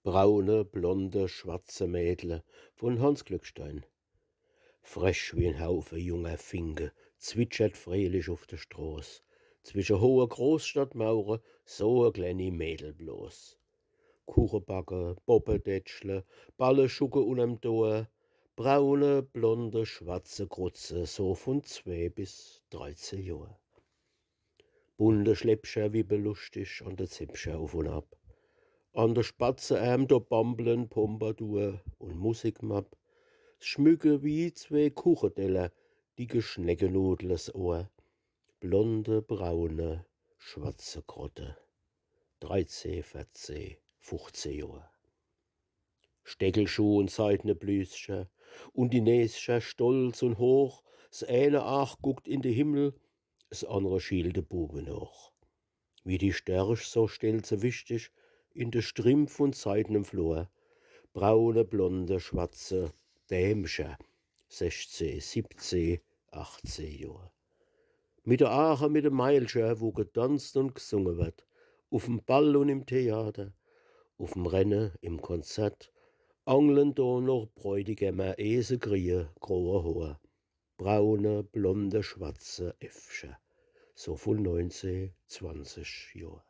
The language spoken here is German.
Braune, blonde, schwarze Mädle von Hans Glückstein. Fresch wie 'n Haufe junger Finke, zwitschert fröhlich auf der Straß. Zwischen hohe Großstadtmauern so 'e kleine Mädel bloß. Kuchen backe, Boppedätschle, Balle schucke unterm Tor, braune, blonde, schwarze Grutze, so von 2 bis 13 Jahr. Bunte Schläppscher wippen lustig an der Zäpscher auf und ab. An der Spatzenärm da bambeln Pompadour und Musikmapp. S schmücke wie 2 Kuchenteller die Geschneckenudles Ohr. Blonde, braune, schwarze Grotte. 13, 14, 15 Jahr. Steckelschuh und seidne Blüscher und die Näscher stolz und hoch. S eine Ach guckt in de Himmel, s andere schielt de Bube nach. Wie die Stärch, so stellt se wichtig in de Strümpf und seidnem Flor. Braune, blonde, schwarze Dämscher, 16, 17, 18 Jahr. Mit der Aache, mit dem Meilscher, wo getanzt und gesungen wird. Auf'm Ball und im Theater, auf'm Rennen, im Konzert. Angeln da noch Bräutigamer, Ese Krie, graue Haar. Braune, blonde, schwarze Äffscher, so von 19, 20 Jahr.